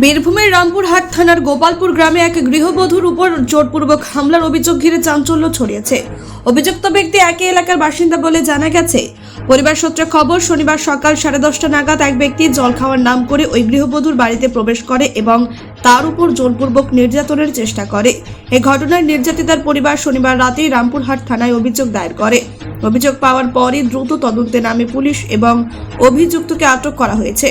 বীরভূমের রামপুরহাট থানার গোপালপুর গ্রামে এক গৃহবধূর উপর জোরপূর্বক হামলার অভিযোগ ঘিরে চাঞ্চল্য ছড়িয়েছে। অভিযুক্ত ব্যক্তি একই এলাকার বাসিন্দা বলে জানা গেছে। পরিবার সূত্রে খবর, শনিবার সকাল 10:30 নাগাদ এক ব্যক্তি জল খাওয়ার নাম করে ওই গৃহবধূর বাড়িতে প্রবেশ করে এবং তার উপর জোরপূর্বক নির্যাতনের চেষ্টা করে। এই ঘটনায় নির্যাতিতার পরিবার শনিবার রাতেই রামপুরহাট থানায় অভিযোগ দায়ের করে। অভিযোগ পাওয়ার পরই দ্রুত তদন্তে নামে পুলিশ এবং অভিযুক্তকে আটক করা হয়েছে।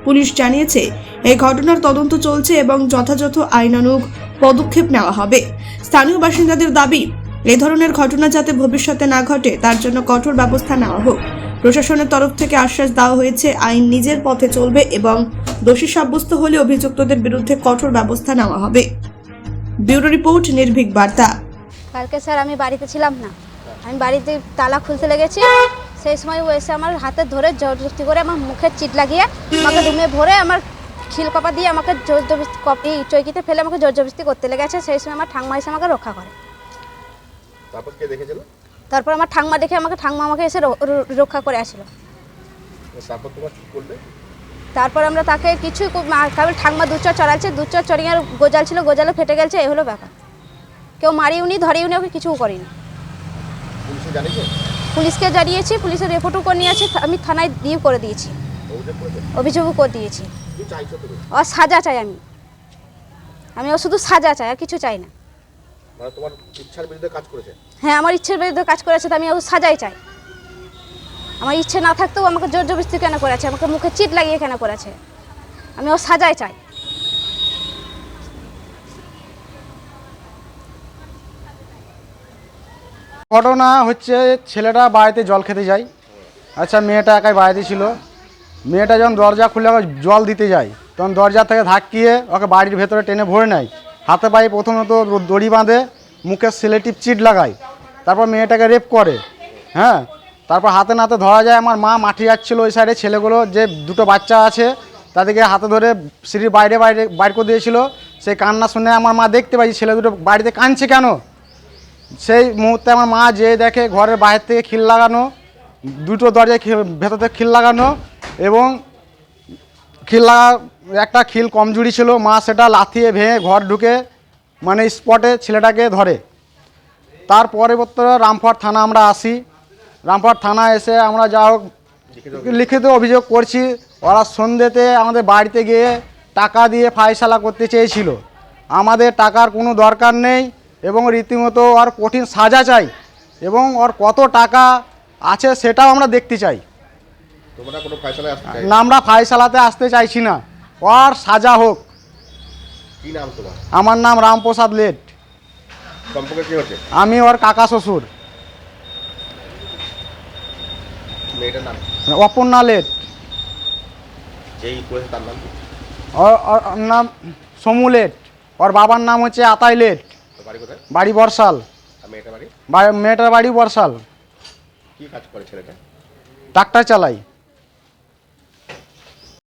পুলিশ জানিয়েছে এই ঘটনার তদন্ত চলছে এবং যথাযথ আইনানুগ পদক্ষেপ নেওয়া হবে। স্থানীয় বাসিন্দাদের দাবি, এই ধরনের ঘটনা যাতে ভবিষ্যতে না ঘটে তার জন্য কঠোর ব্যবস্থা নেওয়া হোক। প্রশাসনের তরফ থেকে আশ্বাস দেওয়া হয়েছে, আইন নিজের পথে চলবে এবং দোষী সাব্যস্ত হলে অভিযুক্তদের বিরুদ্ধে কঠোর ব্যবস্থা নেওয়া হবে। ব্যুরো রিপোর্ট, নির্ভীক বার্তা। কালকে স্যার আমি বাড়িতে ছিলাম না, আমি বাড়িতে তালা খুলতে লেগেছি। সেই সময় ও এসে আমার হাতে ধরে জবরদস্তি করে আমার মুখে চিট লাগিয়ে আমাকে রুমে ভরে আমার খিলকপা দিয়ে আমাকে জোর জবরদস্তি কপি চৌকিতে ফেলে আমাকে জোর জবরদস্তি করতে লেগেছে। সেই সময় আমার ঠাংমা এসে আমাকে রক্ষা করে। তারপর কে দেখেছিল? তারপর আমার ঠাংমা দেখে ঠাংমা আমাকে এসে রক্ষা করে আসলো। তারপর তোমার কি করলে? তারপর আমরা তাকে কিছু কেবল ঠাংমা দুচর চড়াচ্ছে, দুচর চড়িয়ে গোজাল ছিল, গোজালে ফেটে গেছে। এই হলো ব্যাপার। কেউ মারিওনি, ধরিওনি, ওকে কিছুও করিনি। পুলিশে জানিয়েছে? পুলিশকে জানিয়েছি, পুলিশের রিপোর্টও করে নিয়েছি, আমি থানায় দিয়ে করে দিয়েছি, অভিযোগও করে দিয়েছি। ও সাজা চাই, আমি ও শুধু সাজা চাই, আর কিছু চাই না। মানে তোমার ইচ্ছার বিরুদ্ধে কাজ করেছে? হ্যাঁ, আমার ইচ্ছের বিরুদ্ধে কাজ করেছে, তো আমি ও সাজাই চাই। আমার ইচ্ছে না থাকতেও আমাকে জোর জবরদস্তি কেন করেছে, আমাকে মুখে চিট লাগিয়ে কেন করেছে, আমি ও সাজাই চাই। ঘটনা হচ্ছে, ছেলেটা বাড়িতে জল খেতে যায়। আচ্ছা, মেয়েটা একাই বাড়িতে ছিল। মেয়েটা যখন দরজা খুলে ওকে জল দিতে যায়, তখন দরজা থেকে ধাক্কিয়ে ওকে বাড়ির ভেতরে টেনে ভরে নেয়। হাতে পায়ে প্রথমত দড়ি বাঁধে, মুখে সিলেটিভ চিট লাগায়, তারপর মেয়েটাকে রেপ করে। হ্যাঁ, তারপর হাতে নাতে ধরা যায়। আমার মা মাঠে যাচ্ছিলো ওই সাইডে, ছেলেগুলো যে দুটো বাচ্চা আছে তাদেরকে হাতে ধরে সিঁড়ির বাইর করে দিয়েছিল। সেই কান্না শুনে আমার মা দেখতে পাই ছেলে দুটো বাড়িতে কাঁদছে কেন। সেই মুহূর্তে আমার মা যে দেখে ঘরের বাইরে থেকে খিল লাগানো, দুটো দরজায় ভেতর থেকে খিল লাগানো, এবং একটা খিল কমজোরি ছিল। মা সেটা লাথিয়ে ভেঙে ঘর ঢুকে মানে স্পটে ছেলেটাকে ধরে। তার পরবর্তীতে রামপুরহাট থানা আমরা আসি। রামপুরহাট থানা এসে আমরা যা হোক লিখিত অভিযোগ করছি। ওরা সন্ধ্যেতে আমাদের বাড়িতে গিয়ে টাকা দিয়ে ফায়সালা করতে চেয়েছিল। আমাদের টাকার কোনো দরকার নেই এবং রীতিমতো ওর কঠিন সাজা চাই এবং ওর কত টাকা আছে সেটাও আমরা দেখতে চাই। না, আমরা ফায়সালাতে আসতে চাইছি না, ওর সাজা হোক। কি নাম তোমার? আমার নাম রামপ্রসাদ লেট। সম্পর্কে কি হচ্ছে? আমি ওর কাকা শ্বশুর। মেয়েটার নাম? অপর্ণা লেট। যেই করেছে তার নাম কি? ওর নাম সমু লেট। ওর বাবার নাম হচ্ছে আতাই লেট। বাড়ি কোথায়? বাড়ি বর্ষাল। আর মেয়েটার বাড়ি? মেয়েটার বাড়ি বর্ষাল। কি কাজ করে ছেলেটা? ট্রাক্টর চালাই।